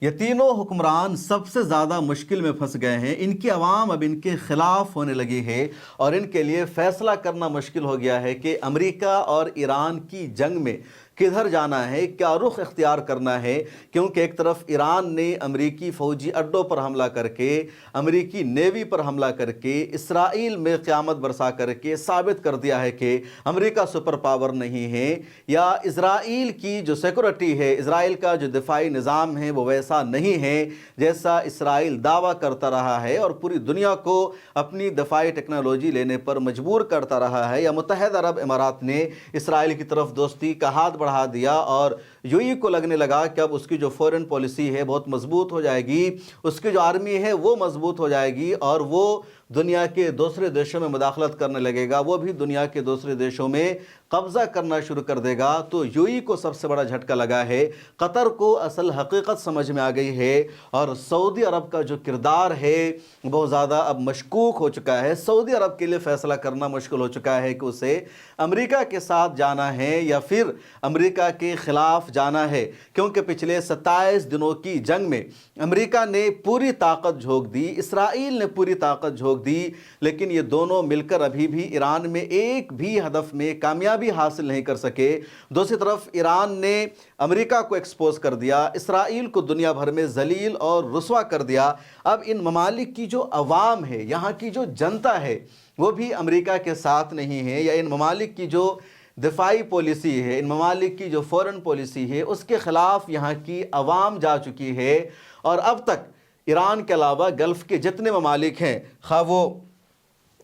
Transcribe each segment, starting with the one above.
یہ تینوں حکمران سب سے زیادہ مشکل میں پھنس گئے ہیں۔ ان کی عوام اب ان کے خلاف ہونے لگی ہے اور ان کے لیے فیصلہ کرنا مشکل ہو گیا ہے کہ امریکہ اور ایران کی جنگ میں کدھر جانا ہے، کیا رخ اختیار کرنا ہے، کیونکہ ایک طرف ایران نے امریکی فوجی اڈوں پر حملہ کر کے، امریکی نیوی پر حملہ کر کے، اسرائیل میں قیامت برسا کر کے ثابت کر دیا ہے کہ امریکہ سپر پاور نہیں ہے، یا اسرائیل کی جو سیکورٹی ہے، اسرائیل کا جو دفاعی نظام ہے وہ ویسا نہیں ہے جیسا اسرائیل دعویٰ کرتا رہا ہے اور پوری دنیا کو اپنی دفاعی ٹیکنالوجی لینے پر مجبور کرتا رہا ہے، یا متحدہ عرب امارات نے اسرائیل کی طرف دوستی کا ہاتھ بڑھا دیا اور یو ای کو لگنے لگا کہ اب اس کی جو فورن پالیسی ہے بہت مضبوط ہو جائے گی، اس کی جو آرمی ہے وہ مضبوط ہو جائے گی اور وہ دنیا کے دوسرے دیشوں میں مداخلت کرنے لگے گا، وہ بھی دنیا کے دوسرے دیشوں میں قبضہ کرنا شروع کر دے گا۔ تو یو ای کو سب سے بڑا جھٹکا لگا ہے، قطر کو اصل حقیقت سمجھ میں آ گئی ہے اور سعودی عرب کا جو کردار ہے بہت زیادہ اب مشکوک ہو چکا ہے۔ سعودی عرب کے لیے فیصلہ کرنا مشکل ہو چکا ہے کہ اسے امریکہ کے ساتھ جانا ہے یا پھر امریکہ کے خلاف جانا ہے، کیونکہ پچھلے 27 دنوں کی جنگ میں امریکہ نے پوری طاقت جھونک دی، اسرائیل نے پوری طاقت جھونک دی، لیکن یہ دونوں مل کر ابھی بھی ایران میں ایک بھی ہدف میں کامیابی حاصل نہیں کر سکے۔ دوسری طرف ایران نے امریکہ کو ایکسپوز کر دیا، اسرائیل کو دنیا بھر میں ذلیل اور رسوا کر دیا۔ اب ان ممالک کی جو عوام ہے، یہاں کی جو جنتا ہے، وہ بھی امریکہ کے ساتھ نہیں ہے، یا ان ممالک کی جو دفاعی پالیسی ہے، ان ممالک کی جو فورن پالیسی ہے، اس کے خلاف یہاں کی عوام جا چکی ہے۔ اور اب تک ایران کے علاوہ گلف کے جتنے ممالک ہیں، خواہ وہ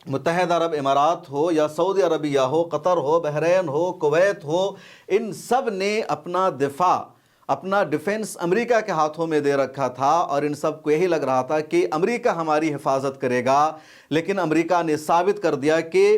متحدہ عرب امارات ہو یا سعودی عربیہ ہو، قطر ہو، بحرین ہو، کویت ہو، ان سب نے اپنا دفاع، اپنا ڈیفنس امریکہ کے ہاتھوں میں دے رکھا تھا اور ان سب کو یہی لگ رہا تھا کہ امریکہ ہماری حفاظت کرے گا، لیکن امریکہ نے ثابت کر دیا کہ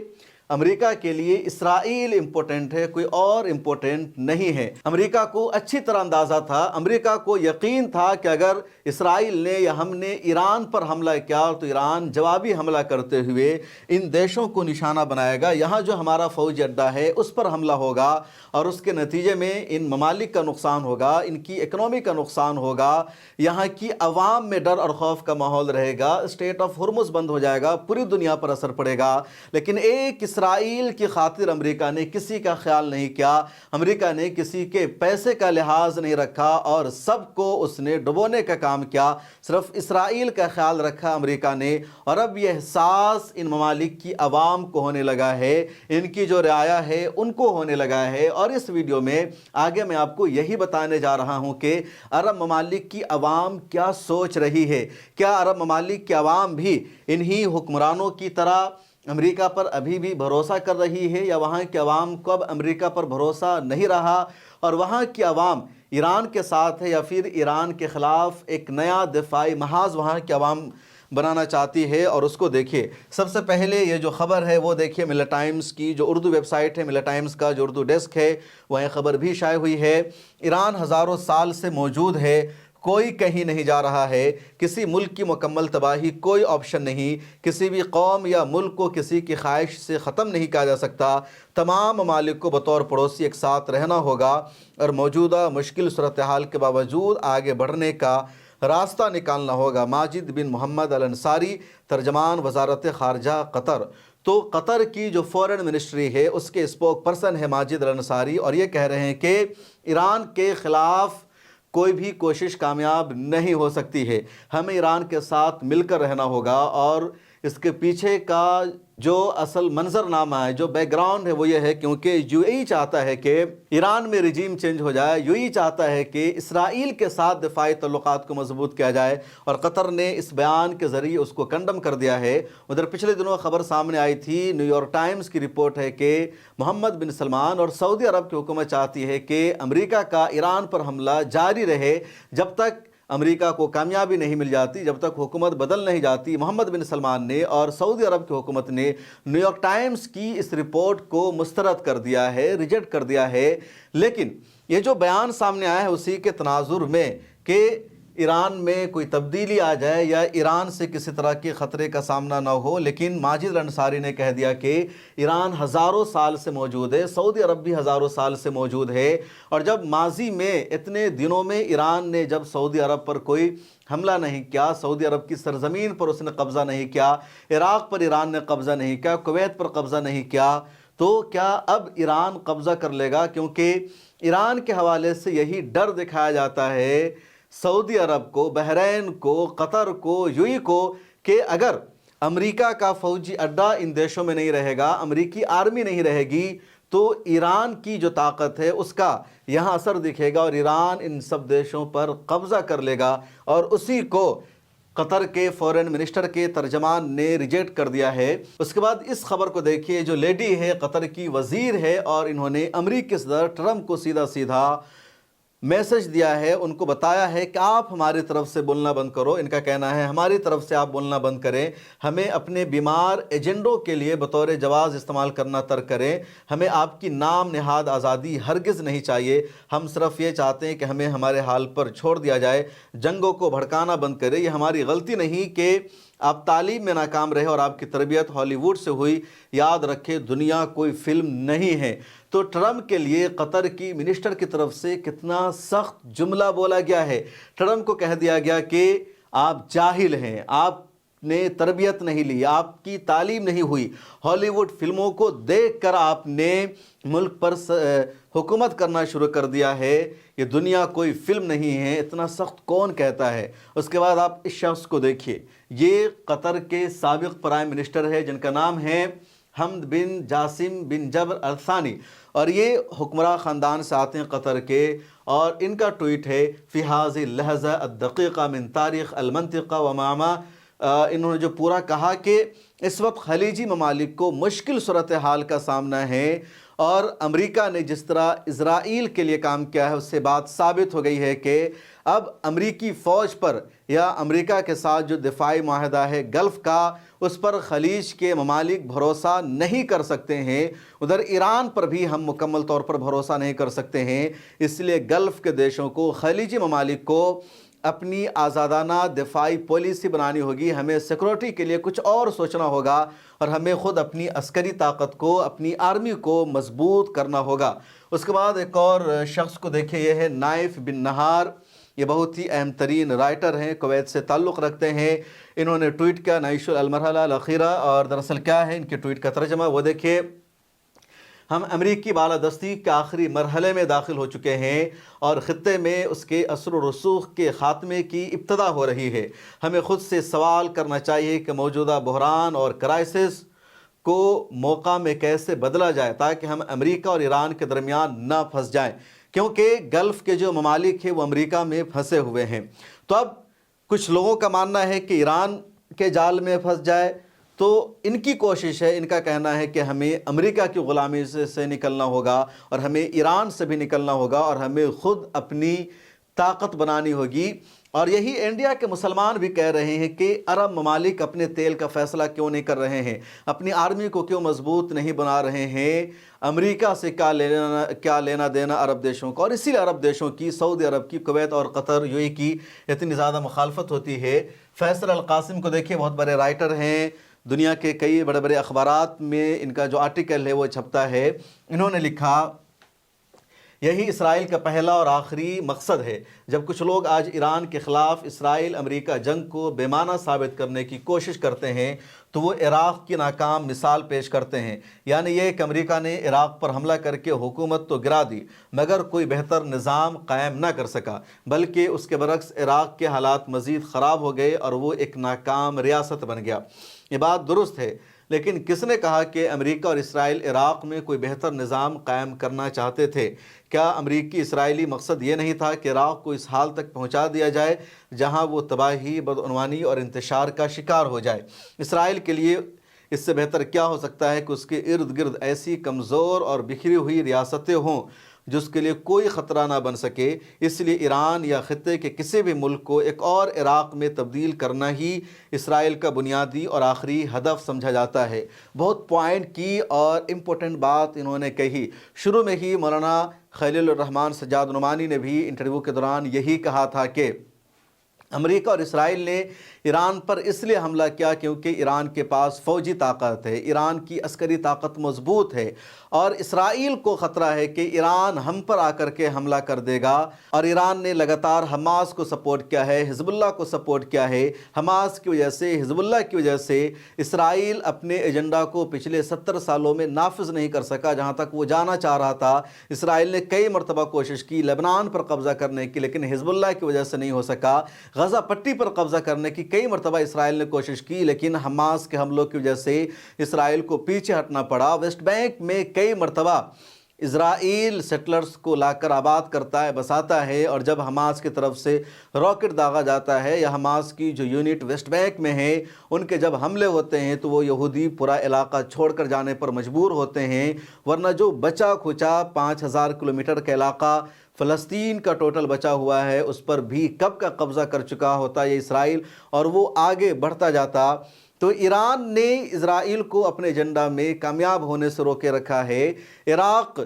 امریکہ کے لیے اسرائیل امپورٹنٹ ہے، کوئی اور امپورٹنٹ نہیں ہے۔ امریکہ کو اچھی طرح اندازہ تھا، امریکہ کو یقین تھا کہ اگر اسرائیل نے یا ہم نے ایران پر حملہ کیا تو ایران جوابی حملہ کرتے ہوئے ان دیشوں کو نشانہ بنائے گا، یہاں جو ہمارا فوجی اڈہ ہے اس پر حملہ ہوگا اور اس کے نتیجے میں ان ممالک کا نقصان ہوگا، ان کی اکنومی کا نقصان ہوگا، یہاں کی عوام میں ڈر اور خوف کا ماحول رہے گا، اسٹیٹ آف ہرمز بند ہو جائے گا، پوری دنیا پر اثر پڑے گا۔ لیکن ایک اسرائیل کی خاطر امریکہ نے کسی کا خیال نہیں کیا، امریکہ نے کسی کے پیسے کا لحاظ نہیں رکھا اور سب کو اس نے ڈبونے کا کام کیا، صرف اسرائیل کا خیال رکھا امریکہ نے۔ اور اب یہ احساس ان ممالک کی عوام کو ہونے لگا ہے، ان کی جو رعایا ہے ان کو ہونے لگا ہے۔ اور اس ویڈیو میں آگے میں آپ کو یہی بتانے جا رہا ہوں کہ عرب ممالک کی عوام کیا سوچ رہی ہے، کیا عرب ممالک کی عوام بھی انہی حکمرانوں کی طرح امریکہ پر ابھی بھی بھروسہ کر رہی ہے، یا وہاں کی عوام کو اب امریکہ پر بھروسہ نہیں رہا اور وہاں کی عوام ایران کے ساتھ ہے، یا پھر ایران کے خلاف ایک نیا دفاعی محاذ وہاں کی عوام بنانا چاہتی ہے۔ اور اس کو دیکھیے، سب سے پہلے یہ جو خبر ہے وہ دیکھیے ملر ٹائمز کی جو اردو ویب سائٹ ہے، ملر ٹائمز کا جو اردو ڈیسک ہے وہیں خبر بھی شائع ہوئی ہے۔ ایران ہزاروں سال سے موجود ہے، کوئی کہیں نہیں جا رہا ہے، کسی ملک کی مکمل تباہی کوئی آپشن نہیں، کسی بھی قوم یا ملک کو کسی کی خواہش سے ختم نہیں کیا جا سکتا، تمام ممالک کو بطور پڑوسی ایک ساتھ رہنا ہوگا اور موجودہ مشکل صورتحال کے باوجود آگے بڑھنے کا راستہ نکالنا ہوگا۔ ماجد بن محمد الانصاری، ترجمان وزارت خارجہ قطر۔ تو قطر کی جو فورن منسٹری ہے اس کے اسپوک پرسن ہے ماجد الانصاری، اور یہ کہہ رہے ہیں کہ ایران کے خلاف کوئی بھی کوشش کامیاب نہیں ہو سکتی ہے، ہمیں ایران کے ساتھ مل کر رہنا ہوگا۔ اور اس کے پیچھے کا جو اصل منظرنامہ ہے، جو بیک گراؤنڈ ہے وہ یہ ہے کیونکہ یو اے ای چاہتا ہے کہ ایران میں رجیم چینج ہو جائے، یو اے ای چاہتا ہے کہ اسرائیل کے ساتھ دفاعی تعلقات کو مضبوط کیا جائے، اور قطر نے اس بیان کے ذریعے اس کو کنڈم کر دیا ہے۔ ادھر پچھلے دنوں خبر سامنے آئی تھی، نیو یارک ٹائمز کی رپورٹ ہے کہ محمد بن سلمان اور سعودی عرب کی حکومت چاہتی ہے کہ امریکہ کا ایران پر حملہ جاری رہے جب تک امریکہ کو کامیابی نہیں مل جاتی، جب تک حکومت بدل نہیں جاتی۔ محمد بن سلمان نے اور سعودی عرب کی حکومت نے نیو یارک ٹائمز کی اس رپورٹ کو مسترد کر دیا ہے، ریجیکٹ کر دیا ہے۔ لیکن یہ جو بیان سامنے آیا ہے اسی کے تناظر میں کہ ایران میں کوئی تبدیلی آ جائے یا ایران سے کسی طرح کے خطرے کا سامنا نہ ہو، لیکن ماجد الانصاری نے کہہ دیا کہ ایران ہزاروں سال سے موجود ہے، سعودی عرب بھی ہزاروں سال سے موجود ہے، اور جب ماضی میں اتنے دنوں میں ایران نے جب سعودی عرب پر کوئی حملہ نہیں کیا، سعودی عرب کی سرزمین پر اس نے قبضہ نہیں کیا، عراق پر ایران نے قبضہ نہیں کیا، کویت پر قبضہ نہیں کیا، تو کیا اب ایران قبضہ کر لے گا؟ کیونکہ ایران کے حوالے سے یہی ڈر دکھایا جاتا ہے سعودی عرب کو، بحرین کو، قطر کو، یو ای کو، کہ اگر امریکہ کا فوجی اڈہ ان دیشوں میں نہیں رہے گا، امریکی آرمی نہیں رہے گی، تو ایران کی جو طاقت ہے اس کا یہاں اثر دکھے گا اور ایران ان سب دیشوں پر قبضہ کر لے گا۔ اور اسی کو قطر کے فورن منسٹر کے ترجمان نے ریجیکٹ کر دیا ہے۔ اس کے بعد اس خبر کو دیکھیے، جو لیڈی ہے قطر کی وزیر ہے، اور انہوں نے امریکی صدر ٹرمپ کو سیدھا سیدھا میسج دیا ہے، ان کو بتایا ہے کہ آپ ہماری طرف سے بولنا بند کرو۔ ان کا کہنا ہے ہماری طرف سے آپ بولنا بند کریں، ہمیں اپنے بیمار ایجنڈوں کے لیے بطور جواز استعمال کرنا ترک کریں، ہمیں آپ کی نام نہاد آزادی ہرگز نہیں چاہیے، ہم صرف یہ چاہتے ہیں کہ ہمیں ہمارے حال پر چھوڑ دیا جائے، جنگوں کو بھڑکانا بند کرے، یہ ہماری غلطی نہیں کہ آپ تعلیم میں ناکام رہے اور آپ کی تربیت ہالی ووڈ سے ہوئی، یاد رکھے دنیا کوئی فلم نہیں ہے۔ تو ٹرمپ کے لیے قطر کی منسٹر کی طرف سے کتنا سخت جملہ بولا گیا ہے۔ ٹرمپ کو کہہ دیا گیا کہ آپ جاہل ہیں، آپ نے تربیت نہیں لی، آپ کی تعلیم نہیں ہوئی، ہالی ووڈ فلموں کو دیکھ کر آپ نے ملک پر حکومت کرنا شروع کر دیا ہے، یہ دنیا کوئی فلم نہیں ہے، اتنا سخت کون کہتا ہے۔ اس کے بعد آپ اس شخص کو دیکھیے، یہ قطر کے سابق پرائم منسٹر ہے جن کا نام ہے حمد بن جاسم بن جبر الثانی، اور یہ حکمراں خاندان سے آتے ہیں قطر کے، اور ان کا ٹویٹ ہے فی هذه اللحظہ الدقیقہ من تاریخ المنطقہ وماما۔ انہوں نے جو پورا کہا کہ اس وقت خلیجی ممالک کو مشکل صورتحال کا سامنا ہے، اور امریکہ نے جس طرح اسرائیل کے لیے کام کیا ہے اس سے بات ثابت ہو گئی ہے کہ اب امریکی فوج پر یا امریکہ کے ساتھ جو دفاعی معاہدہ ہے گلف کا، اس پر خلیج کے ممالک بھروسہ نہیں کر سکتے ہیں، ادھر ایران پر بھی ہم مکمل طور پر بھروسہ نہیں کر سکتے ہیں، اس لیے گلف کے دیشوں کو، خلیجی ممالک کو اپنی آزادانہ دفاعی پالیسی بنانی ہوگی، ہمیں سیکورٹی کے لیے کچھ اور سوچنا ہوگا، اور ہمیں خود اپنی عسکری طاقت کو، اپنی آرمی کو مضبوط کرنا ہوگا۔ اس کے بعد ایک اور شخص کو دیکھیں، یہ ہے نائف بن نہار، یہ بہت ہی اہم ترین رائٹر ہیں، کویت سے تعلق رکھتے ہیں۔ انہوں نے ٹویٹ کیا نعیش المرحلہ الاخیرہ، اور دراصل کیا ہے ان کے ٹویٹ کا ترجمہ وہ دیکھیے، ہم امریکی بالادستی کے آخری مرحلے میں داخل ہو چکے ہیں اور خطے میں اس کے اثر و رسوخ کے خاتمے کی ابتدا ہو رہی ہے۔ ہمیں خود سے سوال کرنا چاہیے کہ موجودہ بحران اور کرائسس کو موقع میں کیسے بدلا جائے تاکہ ہم امریکہ اور ایران کے درمیان نہ پھنس جائیں، کیونکہ گلف کے جو ممالک ہیں وہ امریکہ میں پھنسے ہوئے ہیں۔ تو اب کچھ لوگوں کا ماننا ہے کہ ایران کے جال میں پھنس جائے، تو ان کی کوشش ہے، ان کا کہنا ہے کہ ہمیں امریکہ کی غلامی سے نکلنا ہوگا، اور ہمیں ایران سے بھی نکلنا ہوگا، اور ہمیں خود اپنی طاقت بنانی ہوگی۔ اور یہی انڈیا کے مسلمان بھی کہہ رہے ہیں کہ عرب ممالک اپنے تیل کا فیصلہ کیوں نہیں کر رہے ہیں، اپنی آرمی کو کیوں مضبوط نہیں بنا رہے ہیں، امریکہ سے کیا لینا دینا عرب دیشوں کو، اور اسی لیے عرب دیشوں کی، سعودی عرب کی، کویت اور قطر، یو اے کی اتنی زیادہ مخالفت ہوتی ہے۔ فیصل القاسم کو دیکھیے، بہت بڑے رائٹر ہیں، دنیا کے کئی بڑے بڑے اخبارات میں ان کا جو آرٹیکل ہے وہ چھپتا ہے۔ انہوں نے لکھا، یہی اسرائیل کا پہلا اور آخری مقصد ہے۔ جب کچھ لوگ آج ایران کے خلاف اسرائیل امریکہ جنگ کو بے معنی ثابت کرنے کی کوشش کرتے ہیں تو وہ عراق کی ناکام مثال پیش کرتے ہیں، یعنی یہ کہ امریکہ نے عراق پر حملہ کر کے حکومت تو گرا دی مگر کوئی بہتر نظام قائم نہ کر سکا، بلکہ اس کے برعکس عراق کے حالات مزید خراب ہو گئے اور وہ ایک ناکام ریاست بن گیا۔ یہ بات درست ہے، لیکن کس نے کہا کہ امریکہ اور اسرائیل عراق میں کوئی بہتر نظام قائم کرنا چاہتے تھے؟ کیا امریکی اسرائیلی مقصد یہ نہیں تھا کہ عراق کو اس حال تک پہنچا دیا جائے جہاں وہ تباہی، بدعنوانی اور انتشار کا شکار ہو جائے؟ اسرائیل کے لیے اس سے بہتر کیا ہو سکتا ہے کہ اس کے ارد گرد ایسی کمزور اور بکھری ہوئی ریاستیں ہوں جس کے لیے کوئی خطرہ نہ بن سکے۔ اس لیے ایران یا خطے کے کسی بھی ملک کو ایک اور عراق میں تبدیل کرنا ہی اسرائیل کا بنیادی اور آخری ہدف سمجھا جاتا ہے۔ بہت پوائنٹ کی اور امپورٹنٹ بات انہوں نے کہی۔ شروع میں ہی مولانا خلیل الرحمن سجاد نعمانی نے بھی انٹرویو کے دوران یہی کہا تھا کہ امریکہ اور اسرائیل نے ایران پر اس لیے حملہ کیا کیونکہ ایران کے پاس فوجی طاقت ہے، ایران کی عسکری طاقت مضبوط ہے، اور اسرائیل کو خطرہ ہے کہ ایران ہم پر آ کر کے حملہ کر دے گا۔ اور ایران نے لگاتار حماس کو سپورٹ کیا ہے، حزب اللہ کو سپورٹ کیا ہے۔ حماس کی وجہ سے، حزب اللہ کی وجہ سے اسرائیل اپنے ایجنڈا کو پچھلے 70 سالوں میں نافذ نہیں کر سکا جہاں تک وہ جانا چاہ رہا تھا۔ اسرائیل نے کئی مرتبہ کوشش کی لبنان پر قبضہ کرنے کی، لیکن حزب اللہ کی وجہ سے نہیں ہو سکا۔ غزہ پٹی پر قبضہ کرنے کی کئی مرتبہ اسرائیل نے کوشش کی، لیکن حماس کے حملوں کی وجہ سے اسرائیل کو پیچھے ہٹنا پڑا۔ ویسٹ بینک میں کئی مرتبہ اسرائیل سیٹلرز کو لا کر آباد کرتا ہے، بساتا ہے، اور جب حماس کی طرف سے راکٹ داغا جاتا ہے یا حماس کی جو یونٹ ویسٹ بینک میں ہے ان کے جب حملے ہوتے ہیں تو وہ یہودی پورا علاقہ چھوڑ کر جانے پر مجبور ہوتے ہیں، ورنہ جو بچا کھچا 5000 کلومیٹر کا علاقہ فلسطین کا ٹوٹل بچا ہوا ہے اس پر بھی کب کا قبضہ کر چکا ہوتا ہے اسرائیل، اور وہ آگے بڑھتا جاتا۔ تو ایران نے اسرائیل کو اپنے ایجنڈا میں کامیاب ہونے سے روکے رکھا ہے۔ عراق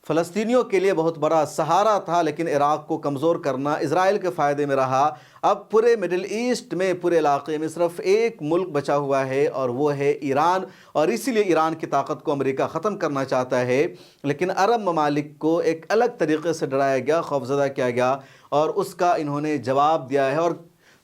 فلسطینیوں کے لیے بہت بڑا سہارا تھا، لیکن عراق کو کمزور کرنا اسرائیل کے فائدے میں رہا۔ اب پورے مڈل ایسٹ میں، پورے علاقے میں صرف ایک ملک بچا ہوا ہے اور وہ ہے ایران، اور اسی لیے ایران کی طاقت کو امریکہ ختم کرنا چاہتا ہے۔ لیکن عرب ممالک کو ایک الگ طریقے سے ڈرایا گیا، خوفزدہ کیا گیا، اور اس کا انہوں نے جواب دیا ہے۔ اور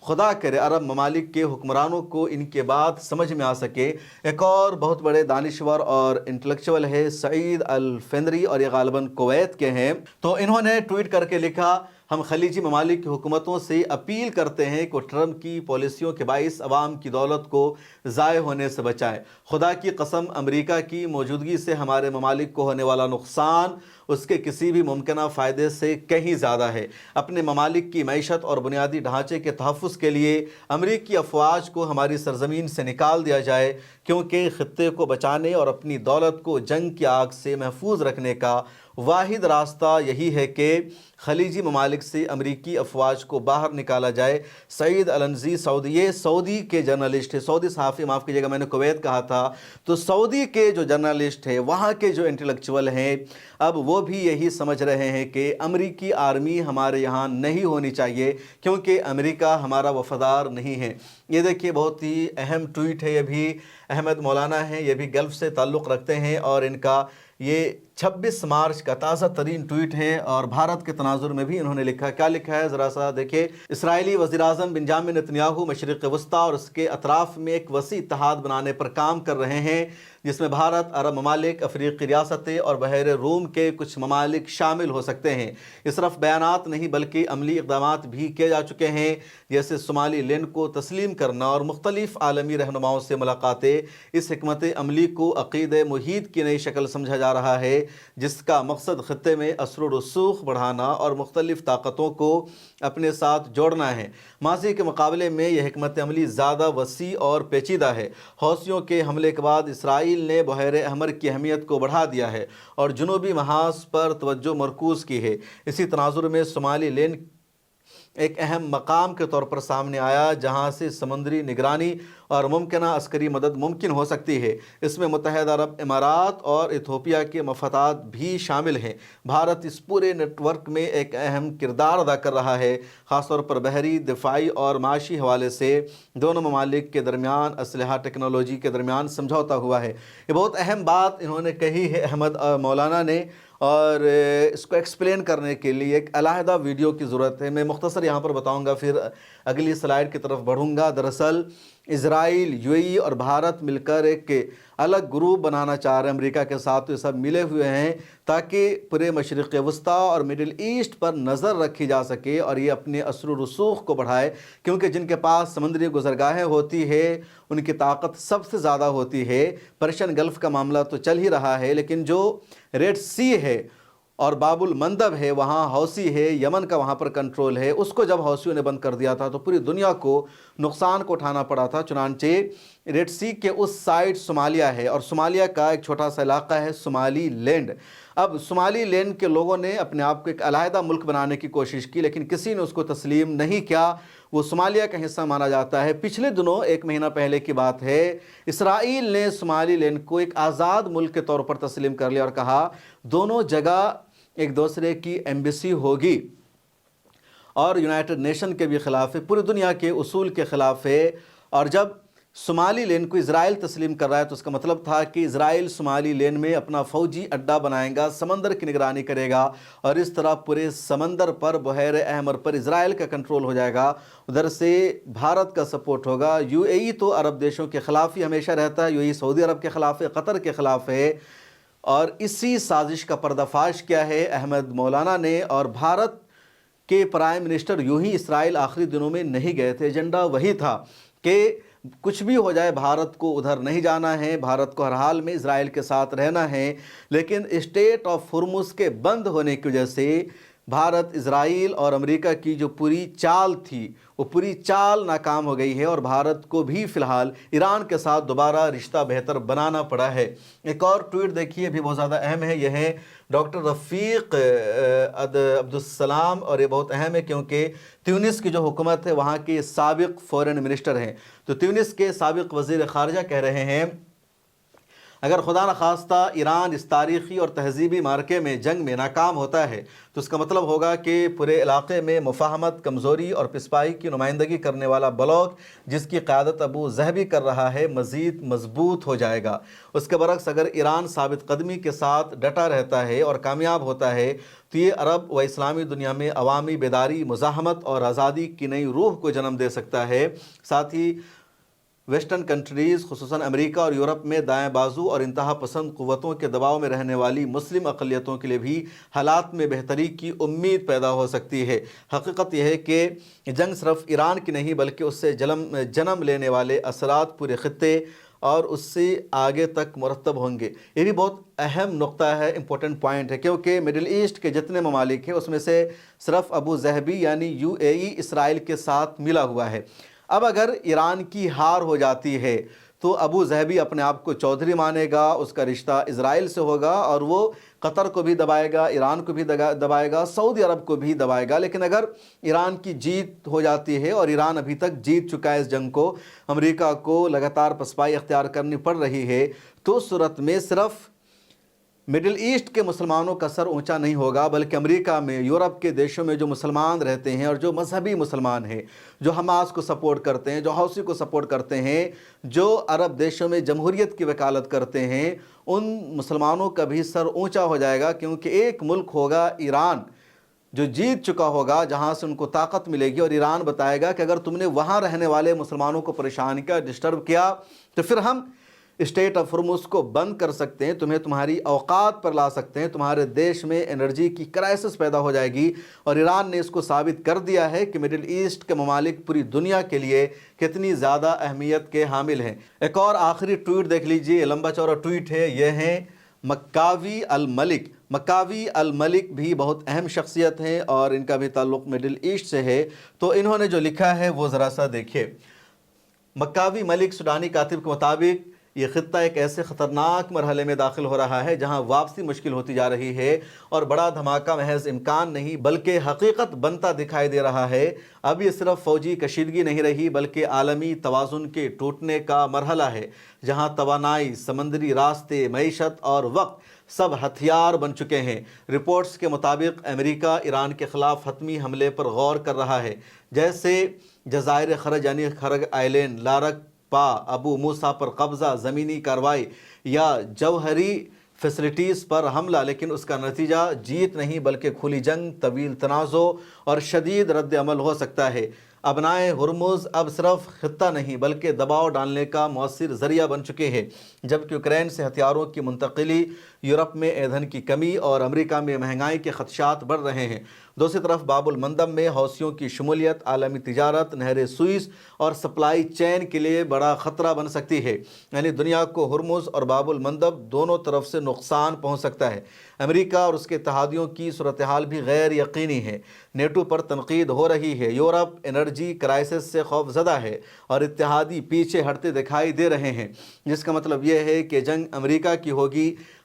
خدا کرے عرب ممالک کے حکمرانوں کو ان کے بات سمجھ میں آ سکے۔ ایک اور بہت بڑے دانشور اور انٹلیکچول ہے سعید الفندری، اور یہ غالباً کویت کے ہیں۔ تو انہوں نے ٹویٹ کر کے لکھا، ہم خلیجی ممالک کی حکومتوں سے اپیل کرتے ہیں کہ ٹرمپ کی پالیسیوں کے باعث عوام کی دولت کو ضائع ہونے سے بچائیں۔ خدا کی قسم، امریکہ کی موجودگی سے ہمارے ممالک کو ہونے والا نقصان اس کے کسی بھی ممکنہ فائدے سے کہیں زیادہ ہے۔ اپنے ممالک کی معیشت اور بنیادی ڈھانچے کے تحفظ کے لیے امریکی افواج کو ہماری سرزمین سے نکال دیا جائے، کیونکہ خطے کو بچانے اور اپنی دولت کو جنگ کی آگ سے محفوظ رکھنے کا واحد راستہ یہی ہے کہ خلیجی ممالک سے امریکی افواج کو باہر نکالا جائے۔ سعید النزی یہ سعودی کے جرنلسٹ ہے، سعودی صحافی، معاف کیجیے گا میں نے کویت کہا تھا، تو سعودی کے جو جرنلسٹ ہے، وہاں کے جو انٹلیکچول ہیں، اب وہ بھی یہی سمجھ رہے ہیں کہ امریکی آرمی ہمارے یہاں نہیں ہونی چاہیے کیونکہ امریکہ ہمارا وفادار نہیں ہے۔ یہ دیکھیے بہت ہی اہم ٹویٹ ہے، یہ بھی احمد مولانا ہیں، یہ بھی گلف سے تعلق رکھتے ہیں، اور ان کا یہ 26 مارچ کا تازہ ترین ٹویٹ ہے، اور بھارت کے تناظر میں بھی انہوں نے لکھا، کیا لکھا ہے ذرا سا دیکھیں۔ اسرائیلی وزیراعظم بنجامن نتنیاہو مشرق وسطیٰ اور اس کے اطراف میں ایک وسیع اتحاد بنانے پر کام کر رہے ہیں، جس میں بھارت، عرب ممالک، افریقی ریاستیں اور بحیرہ روم کے کچھ ممالک شامل ہو سکتے ہیں۔ یہ صرف بیانات نہیں بلکہ عملی اقدامات بھی کیے جا چکے ہیں، جیسے صومالی لینڈ کو تسلیم کرنا اور مختلف عالمی رہنماؤں سے ملاقاتیں۔ اس حکمت عملی کو عقید محیط کی نئی شکل سمجھا جا رہا ہے، جس کا مقصد خطے میں اثر و رسوخ بڑھانا اور مختلف طاقتوں کو اپنے ساتھ جوڑنا ہے۔ ماضی کے مقابلے میں یہ حکمت عملی زیادہ وسیع اور پیچیدہ ہے۔ حوثیوں کے حملے کے بعد اسرائیل نے بحیرہ احمر کی اہمیت کو بڑھا دیا ہے اور جنوبی محاذ پر توجہ مرکوز کی ہے۔ اسی تناظر میں صومالی لینڈ ایک اہم مقام کے طور پر سامنے آیا، جہاں سے سمندری نگرانی اور ممکنہ عسکری مدد ممکن ہو سکتی ہے۔ اس میں متحدہ عرب امارات اور ایتھوپیا کے مفادات بھی شامل ہیں۔ بھارت اس پورے نیٹ ورک میں ایک اہم کردار ادا کر رہا ہے، خاص طور پر بحری، دفاعی اور معاشی حوالے سے دونوں ممالک کے درمیان اسلحہ ٹیکنالوجی کے درمیان سمجھوتا ہوا ہے۔ یہ بہت اہم بات انہوں نے کہی ہے احمد مولانا نے، اور اس کو ایکسپلین کرنے کے لیے ایک علیحدہ ویڈیو کی ضرورت ہے۔ میں مختصر یہاں پر بتاؤں گا، پھر اگلی سلائیڈ کی طرف بڑھوں گا۔ دراصل اسرائیل، یو اے ای اور بھارت مل کر ایک الگ گروپ بنانا چاہ رہے ہیں امریکہ کے ساتھ، تو یہ سب ملے ہوئے ہیں تاکہ پورے مشرق وسطیٰ اور مڈل ایسٹ پر نظر رکھی جا سکے اور یہ اپنے اثر و رسوخ کو بڑھائے، کیونکہ جن کے پاس سمندری گزرگاہیں ہوتی ہے ان کی طاقت سب سے زیادہ ہوتی ہے۔ پرشین گلف کا معاملہ تو چل ہی رہا ہے، لیکن جو ریڈ سی ہے اور باب المندب ہے، وہاں حوثی ہے، یمن کا وہاں پر کنٹرول ہے، اس کو جب حوثیوں نے بند کر دیا تھا تو پوری دنیا کو نقصان کو اٹھانا پڑا تھا۔ چنانچہ ریڈ سی کے اس سائڈ صومالیہ ہے، اور صومالیہ کا ایک چھوٹا سا علاقہ ہے صومالی لینڈ۔ اب صومالی لینڈ کے لوگوں نے اپنے آپ کو ایک علیحدہ ملک بنانے کی کوشش کی، لیکن کسی نے اس کو تسلیم نہیں کیا، وہ صومالیہ کا حصہ مانا جاتا ہے۔ پچھلے دنوں، ایک مہینہ پہلے کی بات ہے، اسرائیل نے صومالی لینڈ کو ایک آزاد ملک کے طور پر تسلیم کر لیا اور کہا دونوں جگہ ایک دوسرے کی ایمبیسی ہوگی، اور یونائٹڈ نیشن کے بھی خلاف ہے، پوری دنیا کے اصول کے خلاف ہے۔ اور جب صومالی لینڈ کو اسرائیل تسلیم کر رہا ہے تو اس کا مطلب تھا کہ اسرائیل صومالی لینڈ میں اپنا فوجی اڈا بنائے گا، سمندر کی نگرانی کرے گا، اور اس طرح پورے سمندر پر، بحیر احمر پر اسرائیل کا کنٹرول ہو جائے گا۔ ادھر سے بھارت کا سپورٹ ہوگا۔ یو اے ای تو عرب دیشوں کے خلاف ہی ہمیشہ رہتا ہے، یو اے ای سعودی عرب کے خلاف ہے، قطر کے خلاف ہے۔ اور اسی سازش کا پردہ فاش کیا ہے احمد مولانا نے، اور بھارت کے پرائم منسٹر یوں ہی اسرائیل آخری دنوں میں نہیں گئے تھے۔ ایجنڈا وہی تھا کہ کچھ بھی ہو جائے بھارت کو ادھر نہیں جانا ہے، بھارت کو ہر حال میں اسرائیل کے ساتھ رہنا ہے۔ لیکن اسٹریٹ آف ہرمز کے بند ہونے کی وجہ سے بھارت، اسرائیل اور امریکہ کی جو پوری چال تھی وہ پوری چال ناکام ہو گئی ہے، اور بھارت کو بھی فی الحال ایران کے ساتھ دوبارہ رشتہ بہتر بنانا پڑا ہے۔ ایک اور ٹویٹ دیکھیے، بھی بہت زیادہ اہم ہے، یہ ہے ڈاکٹر رفیق عبدالسلام، اور یہ بہت اہم ہے کیونکہ تیونس کی جو حکومت ہے وہاں کے سابق فورن منسٹر ہیں۔ تو تیونس کے سابق وزیر خارجہ کہہ رہے ہیں اگر خدا نخواستہ ایران اس تاریخی اور تہذیبی معرکے میں، جنگ میں ناکام ہوتا ہے تو اس کا مطلب ہوگا کہ پورے علاقے میں مفاہمت، کمزوری اور پسپائی کی نمائندگی کرنے والا بلاک جس کی قیادت ابو ظہبی کر رہا ہے مزید مضبوط ہو جائے گا۔ اس کے برعکس اگر ایران ثابت قدمی کے ساتھ ڈٹا رہتا ہے اور کامیاب ہوتا ہے تو یہ عرب و اسلامی دنیا میں عوامی بیداری، مزاحمت اور آزادی کی نئی روح کو جنم دے سکتا ہے۔ ساتھ ہی ویسٹرن کنٹریز خصوصاً امریکہ اور یورپ میں دائیں بازو اور انتہا پسند قوتوں کے دباؤ میں رہنے والی مسلم اقلیتوں کے لیے بھی حالات میں بہتری کی امید پیدا ہو سکتی ہے۔ حقیقت یہ ہے کہ جنگ صرف ایران کی نہیں بلکہ اس سے جنم لینے والے اثرات پورے خطے اور اس سے آگے تک مرتب ہوں گے۔ یہ بھی بہت اہم نقطہ ہے، امپورٹنٹ پوائنٹ ہے، کیونکہ مڈل ایسٹ کے جتنے ممالک ہیں اس میں سے صرف ابو ظہبی یعنی یو اے ای اسرائیل کے ساتھ ملا ہوا ہے۔ اب اگر ایران کی ہار ہو جاتی ہے تو ابو ظہبی اپنے آپ کو چودھری مانے گا، اس کا رشتہ اسرائیل سے ہوگا، اور وہ قطر کو بھی دبائے گا، ایران کو بھی دبائے گا، سعودی عرب کو بھی دبائے گا۔ لیکن اگر ایران کی جیت ہو جاتی ہے، اور ایران ابھی تک جیت چکا ہے اس جنگ کو، امریکہ کو لگاتار پسپائی اختیار کرنی پڑ رہی ہے، تو اس صورت میں صرف مڈل ایسٹ کے مسلمانوں کا سر اونچا نہیں ہوگا بلکہ امریکہ میں، یورپ کے دیشوں میں جو مسلمان رہتے ہیں اور جو مذہبی مسلمان ہیں، جو حماس کو سپورٹ کرتے ہیں، جو حوثی کو سپورٹ کرتے ہیں، جو عرب دیشوں میں جمہوریت کی وکالت کرتے ہیں، ان مسلمانوں کا بھی سر اونچا ہو جائے گا، کیونکہ ایک ملک ہوگا ایران جو جیت چکا ہوگا، جہاں سے ان کو طاقت ملے گی، اور ایران بتائے گا کہ اگر تم نے وہاں رہنے والے مسلمانوں کو پریشان کیا، ڈسٹرب کیا، تو پھر ہم اسٹیٹ آف ہرمز کو بند کر سکتے ہیں، تمہیں تمہاری اوقات پر لا سکتے ہیں، تمہارے دیش میں انرجی کی کرائسس پیدا ہو جائے گی۔ اور ایران نے اس کو ثابت کر دیا ہے کہ مڈل ایسٹ کے ممالک پوری دنیا کے لیے کتنی زیادہ اہمیت کے حامل ہیں۔ ایک اور آخری ٹویٹ دیکھ لیجئے، لمبا چوڑا ٹویٹ ہے، یہ ہیں مکاوی الملک۔ مکاوی الملک بھی بہت اہم شخصیت ہیں اور ان کا بھی تعلق مڈل ایسٹ سے ہے، تو انہوں نے جو لکھا ہے وہ ذرا سا دیکھیے۔ مکاوی ملک سوڈانی کاتب کے مطابق یہ خطہ ایک ایسے خطرناک مرحلے میں داخل ہو رہا ہے جہاں واپسی مشکل ہوتی جا رہی ہے، اور بڑا دھماکہ محض امکان نہیں بلکہ حقیقت بنتا دکھائی دے رہا ہے۔ اب یہ صرف فوجی کشیدگی نہیں رہی بلکہ عالمی توازن کے ٹوٹنے کا مرحلہ ہے، جہاں توانائی، سمندری راستے، معیشت اور وقت سب ہتھیار بن چکے ہیں۔ رپورٹس کے مطابق امریکہ ایران کے خلاف حتمی حملے پر غور کر رہا ہے، جیسے جزائر خرج یعنی خرگ آئلینڈ، لارک پا، ابو موسیٰ پر قبضہ، زمینی کارروائی یا جوہری فیسلٹیز پر حملہ، لیکن اس کا نتیجہ جیت نہیں بلکہ کھلی جنگ، طویل تنازع اور شدید رد عمل ہو سکتا ہے۔ ابنائے ہرمز اب صرف خطہ نہیں بلکہ دباؤ ڈالنے کا مؤثر ذریعہ بن چکے ہیں، جبکہ یوکرین سے ہتھیاروں کی منتقلی، یورپ میں ایندھن کی کمی اور امریکہ میں مہنگائی کے خدشات بڑھ رہے ہیں۔ دوسری طرف باب المندب میں حوثیوں کی شمولیت عالمی تجارت، نہر سوئس اور سپلائی چین کے لیے بڑا خطرہ بن سکتی ہے، یعنی دنیا کو ہرمز اور باب المندب دونوں طرف سے نقصان پہنچ سکتا ہے۔ امریکہ اور اس کے اتحادیوں کی صورتحال بھی غیر یقینی ہے، نیٹو پر تنقید ہو رہی ہے، یورپ انرجی کرائسس سے خوف زدہ ہے اور اتحادی پیچھے ہٹتے دکھائی دے رہے ہیں، جس کا مطلب یہ ہے کہ جنگ امریکہ کی ہوگی،